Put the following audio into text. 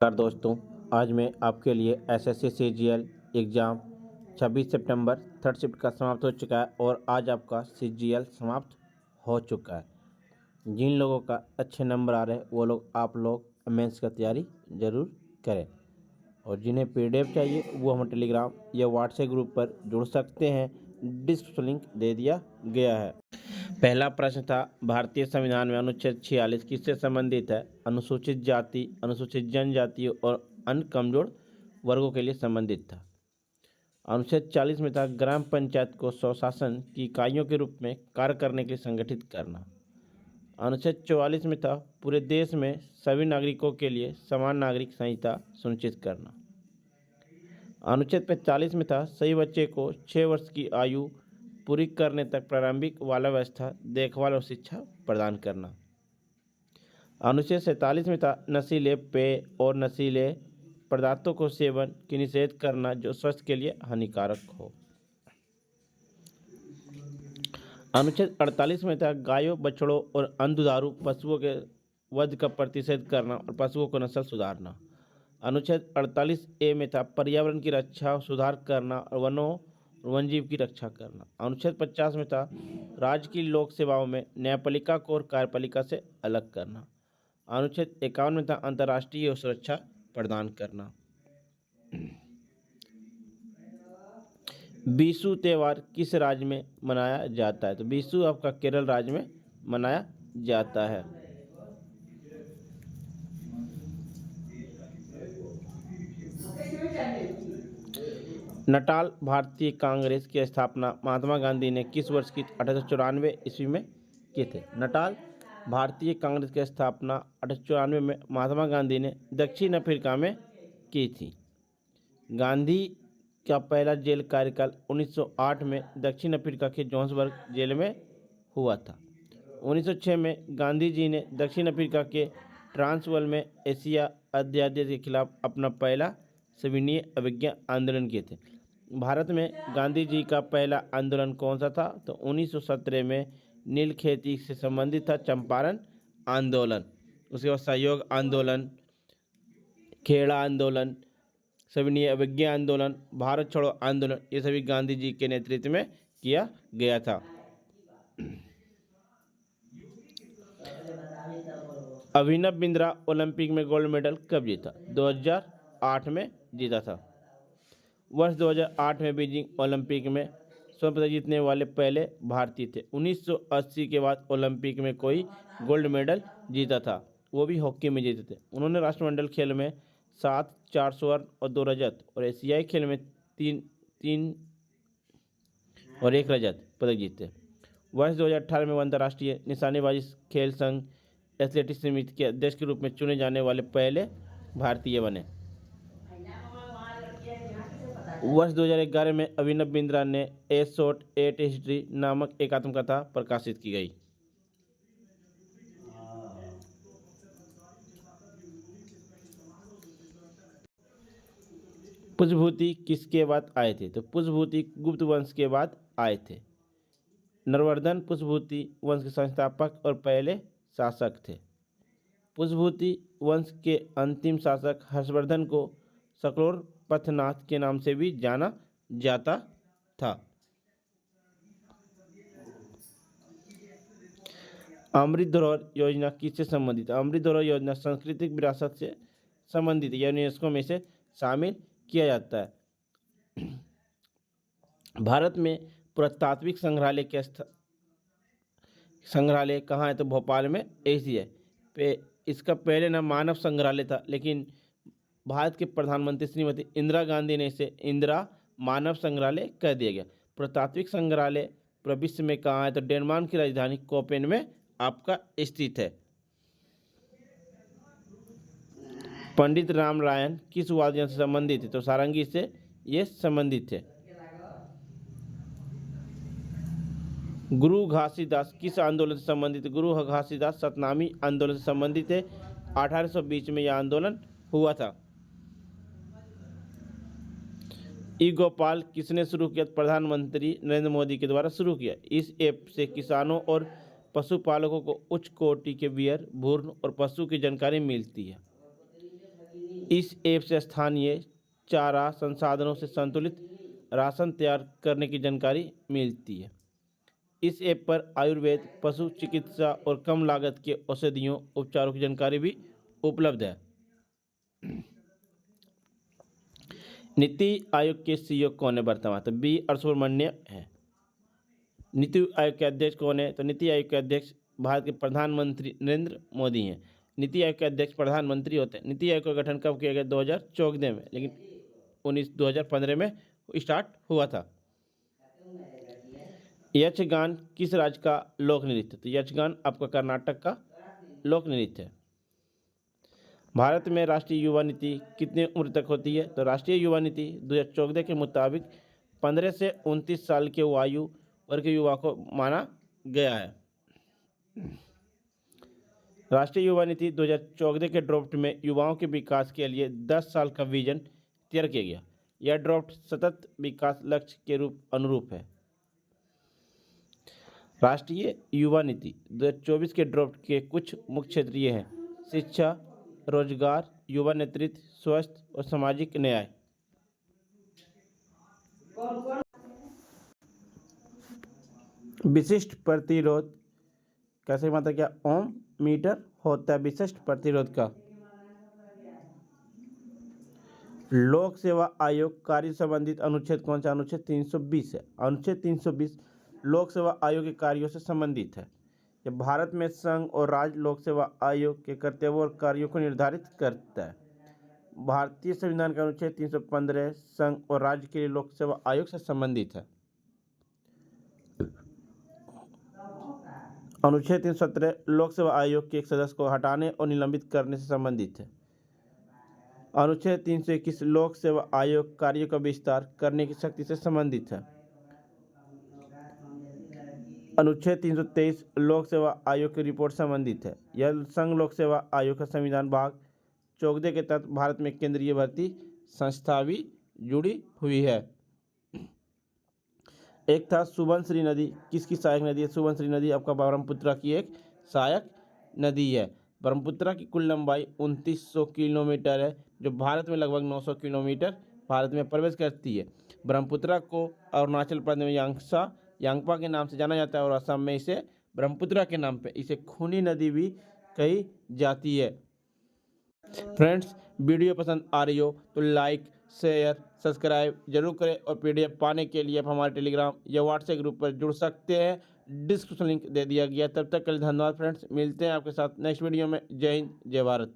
नमस्कार दोस्तों। आज मैं आपके लिए एसएससी सीजीएल एग्ज़ाम 26 सितंबर थर्ड शिफ्ट का समाप्त हो चुका है और आज आपका सीजीएल समाप्त हो चुका है। जिन लोगों का अच्छे नंबर आ रहे हैं वो लोग आप लोग मेंस का तैयारी ज़रूर करें और जिन्हें पीडीएफ चाहिए वो हम टेलीग्राम या व्हाट्सएप ग्रुप पर जुड़ सकते हैं। डिस्क्रिप्शन लिंक दे दिया गया है। पहला प्रश्न था, भारतीय संविधान में अनुच्छेद 46 किससे संबंधित है? अनुसूचित जाति, अनुसूचित जनजाति और अन्य कमजोर वर्गों के लिए संबंधित था। अनुच्छेद 40 में था, ग्राम पंचायत को स्वशासन की इकाइयों के रूप में कार्य करने के लिए संगठित करना। अनुच्छेद 44 में था, पूरे देश में सभी नागरिकों के लिए समान नागरिक संहिता सुनिश्चित करना। अनुच्छेद 45 में था, सही बच्चे को 6 वर्ष की आयु पूरी करने तक प्रारंभिक बाल्यावस्था देखभाल और शिक्षा प्रदान करना। अनुच्छेद 47 में था, नशीले पेय और नशीले पदार्थों को सेवन की निषेध करना जो स्वास्थ्य के लिए हानिकारक हो। अनुच्छेद 48 में था, गायों, बछड़ों और अन्य दुधारू पशुओं के वध का प्रतिषेध करना और पशुओं को नस्ल सुधारना। अनुच्छेद 48A में था, पर्यावरण की रक्षा सुधार करना और वनों और वन्यजीव की रक्षा करना। अनुच्छेद 50 में था, राज्य की लोक सेवाओं में न्यायपालिका को और कार्यपालिका से अलग करना। अनुच्छेद 51 में था, अंतर्राष्ट्रीय सुरक्षा प्रदान करना। बीसू त्यौहार किस राज्य में मनाया जाता है? तो बीसू आपका केरल राज्य में मनाया जाता है। नटाल भारतीय कांग्रेस की स्थापना महात्मा गांधी ने किस वर्ष की 1894 ईस्वी में की थे? नटाल भारतीय कांग्रेस की स्थापना 1894 में महात्मा गांधी ने दक्षिण अफ्रीका में की थी। गांधी का पहला जेल कार्यकाल 1908 में दक्षिण अफ्रीका के जोहान्सबर्ग जेल में हुआ था। 1906 में गांधी जी ने दक्षिण अफ्रीका के ट्रांसवाल में एशिया अध्यादेश के खिलाफ अपना पहला सविनय अवज्ञा आंदोलन किए थे। भारत में गांधी जी का पहला आंदोलन कौन सा था? तो 1917 में नील खेती से संबंधित था, चंपारण आंदोलन। उसके बाद सहयोग आंदोलन, खेड़ा आंदोलन, सविनय अवज्ञा आंदोलन, भारत छोड़ो आंदोलन, ये सभी गांधी जी के नेतृत्व में किया गया था। अभिनव बिंद्रा ओलंपिक में गोल्ड मेडल कब जीता? 2008 में जीता था। वर्ष 2008 में बीजिंग ओलंपिक में स्वर्ण पदक जीतने वाले पहले भारतीय थे। 1980 के बाद ओलंपिक में कोई गोल्ड मेडल जीता था, वो भी हॉकी में जीते थे। उन्होंने राष्ट्रमंडल खेल में 7, 4 स्वर्ण और 2 रजत और एशियाई खेल में 3 और 1 रजत पदक जीते। वर्ष 2018 में वो अंतर्राष्ट्रीय निशानेबाजी खेल संघ एथलेटिक्स समिति के अध्यक्ष के रूप में चुने जाने वाले पहले भारतीय बने। वर्ष 2011 में अभिनव बिंद्रा ने ए शॉट एट हिस्ट्री नामक एक आत्मकथा प्रकाशित की गई। पुष्पभूति किसके बाद आए थे? तो पुष्पभूति गुप्त वंश के बाद आए थे। नरवर्धन पुष्पभूति वंश के संस्थापक और पहले शासक थे। पुष्पभूति वंश के अंतिम शासक हर्षवर्धन को सकलोर पथनाथ के नाम से भी जाना जाता था। अमृत धरोहर योजना किससे संबंधित है? अमृत धरोहर योजना सांस्कृतिक विरासत से संबंधित या यूनेस्को में से शामिल किया जाता है। भारत में पुरातात्विक संग्रहालय के संग्रहालय कहाँ है? तो भोपाल में ऐसी है। इसका पहले नाम मानव संग्रहालय था, लेकिन भारत के प्रधानमंत्री श्रीमती इंदिरा गांधी ने इसे इंदिरा मानव संग्रहालय कह दिया गया। पुरातात्विक संग्रहालय पूरा विश्व में कहाँ है? तो डेनमार्क की राजधानी कोपेन में आपका स्थित है। पंडित रामरायन किस वाद्य से संबंधित है? तो सारंगी से ये संबंधित है। गुरु घासीदास किस आंदोलन से संबंधित है? गुरु घासीदास सतनामी आंदोलन से संबंधित है। 1820 में यह आंदोलन हुआ था। ई गोपाल किसने शुरू किया? प्रधानमंत्री नरेंद्र मोदी के द्वारा शुरू किया। इस ऐप से किसानों और पशुपालकों को उच्च कोटि के बियर, भूर्ण और पशु की जानकारी मिलती है। इस ऐप से स्थानीय चारा संसाधनों से संतुलित राशन तैयार करने की जानकारी मिलती है। इस ऐप पर आयुर्वेद, पशु चिकित्सा और कम लागत के औषधियों उपचारों की जानकारी भी उपलब्ध है। नीति आयोग के सीईओ कौन है वर्तमान? तो बी सुब्रमण्यम है। नीति आयोग के अध्यक्ष कौन है? तो नीति आयोग के अध्यक्ष भारत के प्रधानमंत्री नरेंद्र मोदी हैं। नीति आयोग के अध्यक्ष प्रधानमंत्री होते हैं। नीति आयोग का गठन कब किया गया? 2014 में, लेकिन 2015 में स्टार्ट हुआ था। यक्षगान किस राज्य का लोक नृत्य? तो यक्षगान आपका कर्नाटक का लोक नृत्य है। भारत में राष्ट्रीय युवा नीति कितनी उम्र तक होती है? तो राष्ट्रीय युवा नीति 2014 के मुताबिक 15 से 29 साल के आयु वर्ग के युवा को माना गया है। राष्ट्रीय युवा नीति 2014 के ड्राफ्ट में युवाओं के विकास के लिए 10 साल का विजन तैयार किया गया। यह ड्राफ्ट सतत विकास लक्ष्य के अनुरूप है। राष्ट्रीय युवा नीति 2024 के ड्राफ्ट के कुछ मुख्य क्षेत्र ये हैं: शिक्षा, रोजगार, युवा नेतृत्व, स्वास्थ्य और सामाजिक न्याय। विशिष्ट प्रतिरोध कैसे मतलब क्या ओम मीटर होता है विशिष्ट प्रतिरोध का? लोक सेवा आयोग कार्य संबंधित अनुच्छेद कौन सा? अनुच्छेद 320 है। अनुच्छेद 320 लोक सेवा आयोग के कार्यों से संबंधित है। यह भारत में संघ और राज्य लोक सेवा आयोग के कर्तव्यों और कार्यों को निर्धारित करता है। भारतीय संविधान का अनुच्छेद 315 संघ और राज्य के लिए लोक सेवा आयोग से संबंधित है। अनुच्छेद 317 लोक सेवा आयोग के एक सदस्य को हटाने और निलंबित करने से संबंधित है। अनुच्छेद 321 लोक सेवा आयोग कार्यों का विस्तार करने की शक्ति से संबंधित है। अनुच्छेद 323 लोक सेवा आयोग की रिपोर्ट संबंधित है। यह संघ लोक सेवा आयोग का संविधान भाग 14 के तहत भारत में केंद्रीय भर्ती संस्था भी जुड़ी हुई है। एक था सुबनश्री नदी किसकी सहायक नदी है? सुबनश्री नदी आपका ब्रह्मपुत्र की एक सहायक नदी है। ब्रह्मपुत्र की कुल लंबाई 2900 किलोमीटर है, जो भारत में लगभग 900 किलोमीटर भारत में प्रवेश करती है। ब्रह्मपुत्र को अरुणाचल प्रदेश में यांगपा के नाम से जाना जाता है और असम में इसे ब्रह्मपुत्र के नाम पे इसे खूनी नदी भी कही जाती है। फ्रेंड्स, वीडियो पसंद आ रही हो तो लाइक, शेयर, सब्सक्राइब जरूर करें और पीडीएफ पाने के लिए आप हमारे टेलीग्राम या व्हाट्सएप ग्रुप पर जुड़ सकते हैं। डिस्क्रिप्शन लिंक दे दिया गया। तब तक के लिए धन्यवाद फ्रेंड्स, मिलते हैं आपके साथ नेक्स्ट वीडियो में। जय हिंद, जय भारत।